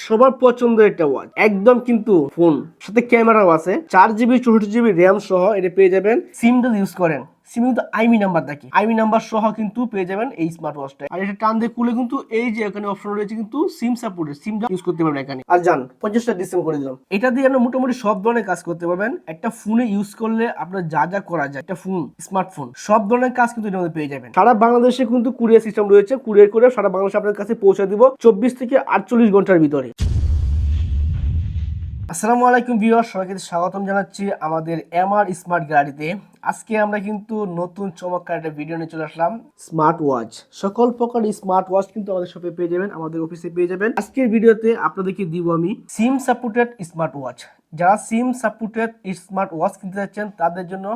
সবার পছন্দের একটা ওয়াচ, একদম কিন্তু ফোন সাথে ক্যামেরাও আছে, 4 জিবি 64 জিবি র্যাম সহ এটা পেয়ে যাবেন। সিম যদি ইউজ করেন, সিম কিন্তু আইমি নাম্বার দেখি, আইমি নাম্বার সহ কিন্তু পেয়ে যাবেন এই স্মার্ট ওয়াচটা। আর এটা টান দিয়ে খুলে কিন্তু এই যে এখানে অপশন রয়েছে কিন্তু সিম সাপোর্টেড, সিমটা ইউজ করতে পারবেন এখানে। আর জান 50টা ডিসকাউন্ট করে দিলাম। এটা দিয়ে আপনি মোটামুটি সব ধরনের কাজ করতে পারবেন। একটা ফোনে ইউজ করলে আপনার যা যা করা যায়, একটা ফোন স্মার্টফোন সব ধরনের কাজ কিন্তু এর মধ্যে পেয়ে যাবেন। সারা বাংলাদেশে কিন্তু কুরিয়ার সিস্টেম রয়েছে, কুরিয়ার করে সারা বাংলাদেশে আপনার কাছে পৌঁছে দিব 24 থেকে 48 ঘন্টার ভিতরে। আসসালামু আলাইকুম ভিউয়ার, সবাইকে স্বাগতম জানাচ্ছি আমাদের এমআর স্মার্ট গ্যালারিতে। আজকে আমরা কিন্তু নতুন চমৎকার একটা ভিডিও নিয়ে চলে আসলাম। স্মার্ট ওয়াচ, সকল প্রকার স্মার্ট ওয়াচ কিন্তু আমাদের শপে পেয়ে যাবেন, আমাদের অফিসে পেয়ে যাবেন। আজকের ভিডিওতে আপনাদেরকে দিব আমি সিম সাপোর্টেড স্মার্ট ওয়াচ। যারা সিম সাপোর্টেড স্মার্ট ওয়াচ কিনতে যাচ্ছেন তাদের জন্য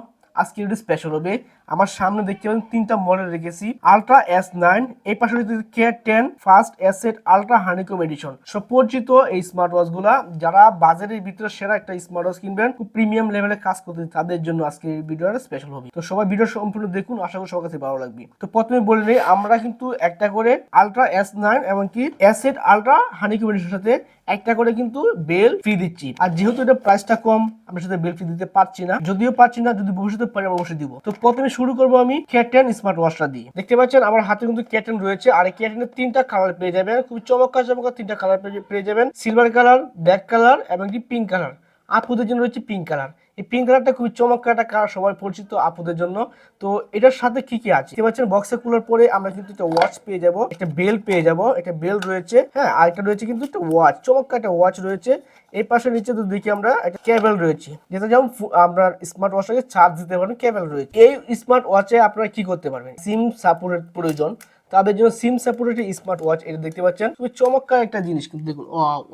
আজকে একটু স্পেশাল হবে। আমার সামনে দেখতে পাবেন 3টা মডেল রেখেছি, আলট্রা S9, এই পাশে K10 first asset ultra honeycomb edition. সব পরিচিত এই স্মার্ট ওয়াচ গুলা, যারা বাজারের ভিতরে সেরা একটা স্মার্ট ওয়াচ কিনবেন, খুব প্রিমিয়াম লেভেলে কাজ করতে, তাদের জন্য আজকে এই ভিডিওটা স্পেশাল হবে। তো সবাই ভিডিও সম্পূর্ণ দেখুন, আশা করি সবার কাছে ভালো লাগবে। তো প্রথমে বলে নেই, আমরা কিন্তু একটা করে আলট্রা S9 এমনকি এসেট আলট্রা হানিকম এডিশনের সাথে একটা করে কিন্তু বেল ফ্রি দিচ্ছি। আর যেহেতু এটা প্রাইসটা কম, আমরা সাথে বেল ফ্রি দিতে পারছি না, যদিও পারছি না, যদি ভবিষ্যতে পারি অবশ্যই দিব। তো প্রথমে শুরু করবো আমি K10 স্মার্ট ওয়াচটা দিয়ে। দেখতে পাচ্ছেন আমার হাতে কিন্তু K10 রয়েছে, আর এই K10 এর 3টা কালার পেয়ে যাবেন, খুব চমৎকার চমৎকার 3টা কালার পেয়ে যাবেন, সিলভার কালার, ব্ল্যাক কালার এবং পিঙ্ক কালার। আপুদের জন্য রয়েছে পিঙ্ক কালার। এই পিঙ্ক কালারটা খুবই চমৎকার একটা কালার, সবাই পরিচিত আপুদের জন্য। তো এটার সাথে কি কি আছে দেখতে পাচ্ছেন, বক্সে খোলার পরে আমরা কিন্তু একটা ওয়াচ পেয়ে যাব, একটা বেল পেয়ে যাব, একটা বেল রয়েছে, হ্যাঁ, আর একটা রয়েছে কিন্তু একটা ওয়াচ, চমৎকার একটা ওয়াচ রয়েছে। এই পাশে নিচে তো দেখি আমরা একটা কেবল রয়েছে, যেটা যেমন আমরা স্মার্ট ওয়াচটাকে চার্জ দিতে পারবেন, কেবল রয়েছে। এই স্মার্ট ওয়াচে আপনারা কি করতে পারবেন, সিম সাপোর্টের প্রয়োজন, তাদের জন্য সিম সাপোর্টেড স্মার্ট ওয়াচ। এটা দেখতে পাচ্ছেন খুবই চমৎকার একটা জিনিস, কিন্তু দেখুন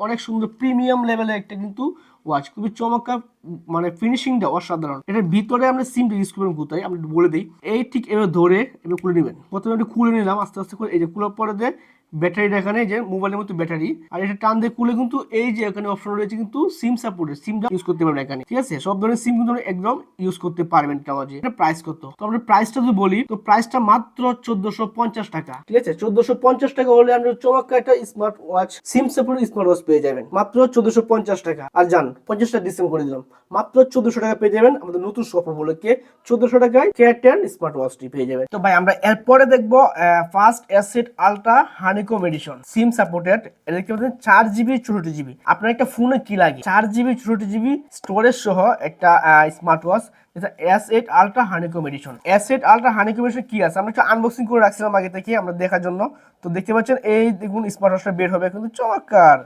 অনেক সুন্দর প্রিমিয়াম লেভেলের একটা কিন্তু ওয়াচ, খুবই চমৎকার, মানে ফিনিশিংটা অসাধারণ। এটার ভিতরে আমরা সিমটা ইউজ করবেন কোথায় আমরা বলে দিই। এই ঠিক এবার ধরে এবার খুলে নেবেন, প্রথমে একটু খুলে নিলাম আস্তে আস্তে করে, এই যে খোলার পরে যে ব্যাটারিটা এখানে, যে মোবাইলের মতো ব্যাটারি, আর এটা টান দিয়ে খুলে কিন্তু এই যে এখানে অপশন রয়েছে কিন্তু সিম সাপোর্টেড, সিমটা ইউজ করতে পারবেন এখানে, ঠিক আছে। সব ধরনের সিম কিন্তু একদম ইউজ করতে পারবেন। এটা প্রাইস কত, তো আমরা প্রাইসটা যদি বলি, তো প্রাইসটা মাত্র 1450 টাকা, ঠিক আছে। 1450 টাকা হলে আমরা চমৎকার একটা smart watch, SIM supported smart watch পেয়ে যাবেন মাত্র 1450 টাকা। আর জান 50টা ডিসকাউন্ট করে দিলাম, মাত্র 1400 টাকা পেয়ে যাবেন আমাদের নতুন শপ উপলক্ষে। 1400 টাকায় K10 স্মার্ট ওয়াচটি পেয়ে যাবেন। তো ভাই আমরা এরপরে দেখবো first asset ultra honeycomb edition, sim supported. এটা দেখতে পাচ্ছেন 4 জিবি 64 জিবি। আপনার একটা ফোনে কি লাগে, 4 জিবি 64 জিবি স্টোরেজ সহ একটা smart watch, S8 ultra honeycomb edition. S8 ultra honeycomb edition কি আছে আমরা একটু আনবক্সিং করে রাখছিলাম আগে থেকে আমরা দেখার জন্য। তো দেখতে পাচ্ছেন এই দেখুন স্মার্ট ওয়াচটা বের হবে কিন্তু চমৎকার।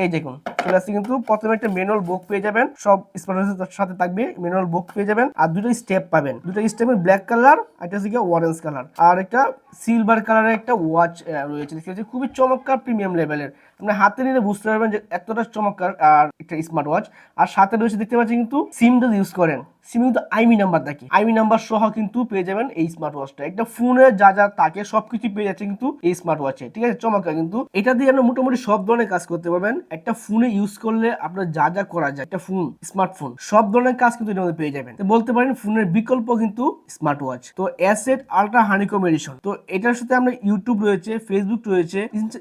এই দেখুন চলে আসছে, কিন্তু প্রথমে একটা ম্যানুয়াল বুক পেয়ে যাবেন, সব স্মার্ট ওয়াচের সাথে থাকবে ম্যানুয়াল বুক পেয়ে যাবেন, আর দুটো স্টেপ পাবেন, দুটো স্টেপের ব্ল্যাক কালার, একটা হচ্ছে অরেঞ্জ কালার, আর একটা সিলভার কালারের একটা ওয়াচ রয়েছে। দেখতে পাচ্ছেন খুবই চমৎকার প্রিমিয়াম লেভেলের, আপনি হাতে নিলে বুঝতে পারবেন যে এতটা চমৎকার আর একটা স্মার্ট ওয়াচ। আর সাথে রয়েছে দেখতে পাচ্ছেন কিন্তু সিম যদি ইউজ করেন, সিম কিন্তু আইমি নাম্বার দেখি, আইমি নাম্বার সহ কিন্তু পেয়ে যাবেন এই স্মার্ট ওয়াচটা। একটা ফোনে যা যা থাকে সবকিছু পেয়ে যাচ্ছে কিন্তু এই স্মার্ট ওয়াচে, ঠিক আছে, চমৎকার। কিন্তু এটা দিয়ে আপনি মোটামুটি সব ধরনের কাজ করতে পারবেন। একটা ফোনে ইউজ করলে আপনার যা যা করা যায়, একটা ফোন স্মার্টফোন সব ধরনের কাজ কিন্তু এর মধ্যে পেয়ে যাবেন। তো বলতে পারেন ফোনের বিকল্প কিন্তু স্মার্ট ওয়াচ। তো S8 আলট্রা হানিকম এডিশন, তো এটার সাথে আমরা ইউটিউব রয়েছে, ফেসবুক রয়েছে,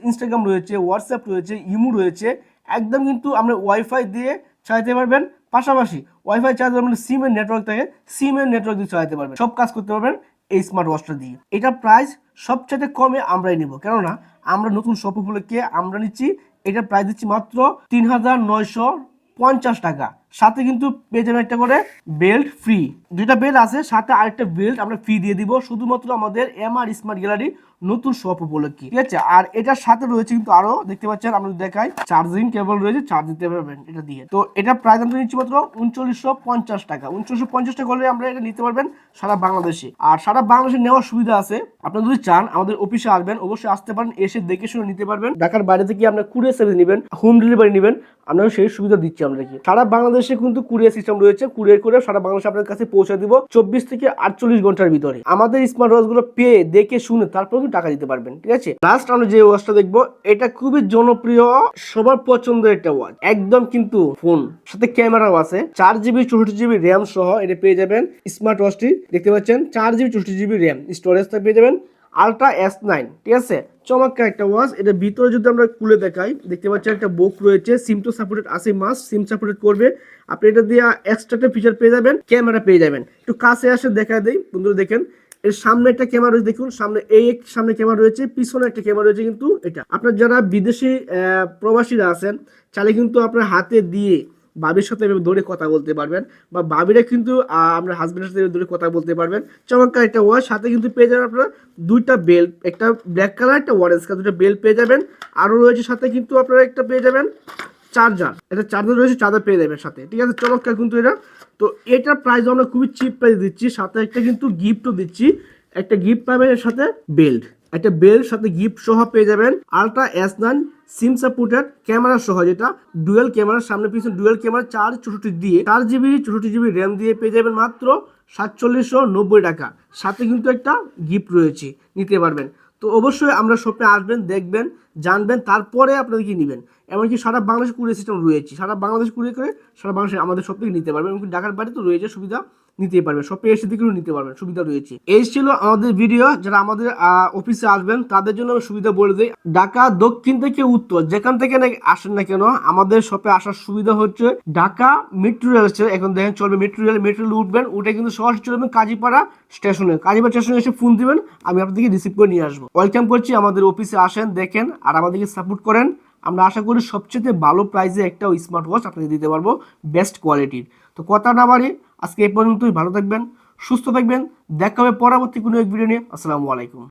ইনস্টাগ্রাম রয়েছে, হোয়াটসঅ্যাপ রয়েছে, ইমো রয়েছে, একদম কিন্তু আমরা ওয়াইফাই দিয়ে চালাতে পারবেন। পাশাপাশি ওয়াইফাই চালাতে পারবেন, সিমের নেটওয়ার্ক থাকে, সিমের নেটওয়ার্ক দিয়ে চালাতে পারবেন, সব কাজ করতে পারবেন এই স্মার্ট ওয়াচটা দিয়ে। এটা প্রাইস সবচেয়ে কমে আমরাই নিব, কেননা আমরা নতুন শপ উপলক্ষে আমরা নিচ্ছি, এটা প্রাইস দিচ্ছি মাত্র 3950 টাকা। সাথে কিন্তু পেয়ে যাবেন একটা করে বেল্ট ফ্রি, দুইটা বেল্ট আছে, সাথে আরেকটা বেল্ট আমরা ফ্রি দিয়ে দিব শুধুমাত্র আমাদের এমআর স্মার্ট গ্যালারি নতুন শপ উপলক্ষে, ঠিক আছে। আর এটার সাথে রয়েছে কিন্তু আরো দেখতে পাচ্ছেন, আমরা দেখাই চার্জিং কেবল রয়েছে, চার্জ দিতে পারবেন এটা দিয়ে। তো এটা প্রাইস আমরা নিচ্ছি মাত্র 3950 টাকা। 3950 টাকা হলে আমরা এটা নিতে পারবেন সারা বাংলাদেশে। আর সারা বাংলাদেশে নেওয়ার সুবিধা আছে, আপনারা যদি চান আমাদের অফিসে আসবেন, অবশ্যই আসতে পারেন, এসে দেখে শুনে নিতে পারবেন। ঢাকার বাইরে থেকে আপনার কুরিয়ার সার্ভিস নেবেন, হোম ডেলিভারি নেবেন, আমরা সেই সুবিধা দিচ্ছি আমরা কি। সারা বাংলাদেশে কিন্তু কুরিয়ার সিস্টেম রয়েছে, কুরিয়ার করে সারা বাংলাদেশে আপনার কাছে পৌঁছে দিব 24 থেকে 48 ঘন্টার ভিতরে। আমাদের স্মার্ট ওয়াচ গুলো পেয়ে দেখে শুনে তারপর কিন্তু টাকা দিতে পারবেন, ঠিক আছে। লাস্ট আমরা যে ওয়াচটা দেখবো, এটা খুবই জনপ্রিয়, সবার পছন্দের একটা ওয়াচ, একদম কিন্তু ফোন সাথে ক্যামেরাও আছে, 4 জিবি 64 জিবি র্যাম সহ এটা পেয়ে যাবেন। স্মার্ট ওয়াচটি দেখতে পাচ্ছেন 4 জিবি 64 জিবি র্যাম স্টোরেজটা পেয়ে যাবেন, আলট্রা S9, ঠিক আছে, চমৎকার একটা ওয়াচ। এটা ভিতরে যদি আমরা খুলে দেখাই, দেখতে পাচ্ছেন একটা বুক রয়েছে, সিম টু সাপোর্টেড আছে, মাস সিম সাপোর্টেড করবে। আপনি এটা দিয়ে এক্সট্রা একটা ফিচার পেয়ে যাবেন, ক্যামেরা পেয়ে যাবেন। একটু কাছে আসে দেখা দেই বন্ধুরা, দেখেন এর সামনে একটা ক্যামেরা রয়েছে, দেখুন সামনে সামনে ক্যামেরা রয়েছে, পিছনে একটা ক্যামেরা রয়েছে। কিন্তু এটা আপনার যারা বিদেশি প্রবাসীরা আছেন, চাইলে কিন্তু আপনার হাতে দিয়ে ভাবির সাথে দূরে কথা বলতে পারবেন, বা ভাবিরা কিন্তু আপনার হাজবেন্ডের সাথে দূরে কথা বলতে পারবেন। চমৎকার একটা ওয়াচ। সাথে কিন্তু পেয়ে যাবেন আপনারা দুইটা বেল্ট, একটা ব্ল্যাক কালার, একটা অরেঞ্জ কালার, দুটো বেল্ট পেয়ে যাবেন। আরও রয়েছে সাথে কিন্তু আপনারা একটা পেয়ে যাবেন চার্জার, এটা চার্জার রয়েছে, চার্জার পেয়ে যাবেন সাথে, ঠিক আছে, চমৎকার কিন্তু এটা। তো এটার প্রাইস আমরা খুবই চিপ প্রাইস দিচ্ছি, সাথে একটা কিন্তু গিফটও দিচ্ছি, একটা গিফট পাবেন এর সাথে বেল্ট, একটা বেল্ট সাথে গিফট সহ পেয়ে যাবেন। Ultra S9 SIM supported camera সহ, যেটা ডুয়েল ক্যামেরা, সামনে পিছনে ডুয়েল ক্যামেরা, 464 দিয়ে 4 GB র্যাম দিয়ে পেয়ে যাবেন মাত্র 4790 টাকা। সাথে কিন্তু একটা গিফট রয়েছে, নিতে পারবেন। তো অবশ্যই আমরা শপে আসবেন, দেখবেন, জানবেন, তারপরে আপনাদের কি নেবেন। এমনকি সারা বাংলাদেশ কুরিয়ার সিস্টেম রয়েছে, সারা বাংলাদেশ কুরিয়ার করে সারা বাংলাদেশে আমাদের শপ থেকে নিতে পারবেন। এমনকি ঢাকার বাড়ি তো রয়েছে, সুবিধা নিতে পারবেন, শপে এসে দিকেও নিতে পারবেন, সুবিধা রয়েছে। এই ছিল আমাদের ভিডিও। যারা আমাদের অফিসে আসবেন তাদের জন্য আমি সুবিধা বলে দিই, ঢাকা দক্ষিণ থেকে উত্তর যেখান থেকে আসেন না কেন, আমাদের শপে আসার সুবিধা হচ্ছে ঢাকা মেট্রো রেল আছে, এখন দেখেন চলবে মেট্রো রেল, উঠবেন, উঠে কিন্তু সরাসরি চলবেন কাজীপাড়া স্টেশনে, কাজীপাড়া স্টেশনে এসে ফোন দিবেন, আমি আপনাদেরকে রিসিভ করে নিয়ে আসবো। ওয়েলকাম করছি, আমাদের অফিসে আসেন, দেখেন আর আমাদেরকে সাপোর্ট করেন। আমরা আশা করি সবচেয়ে ভালো প্রাইসে একটা স্মার্ট ওয়াচ আপনাকে দিতে পারবো, বেস্ট কোয়ালিটির। তো কথা না বাড়ি, আজকে এই পর্যন্তই। ভালো থাকবেন, সুস্থ থাকবেন, দেখা হবে পরবর্তী কোনো এক ভিডিও নিয়ে। আসসালামু আলাইকুম।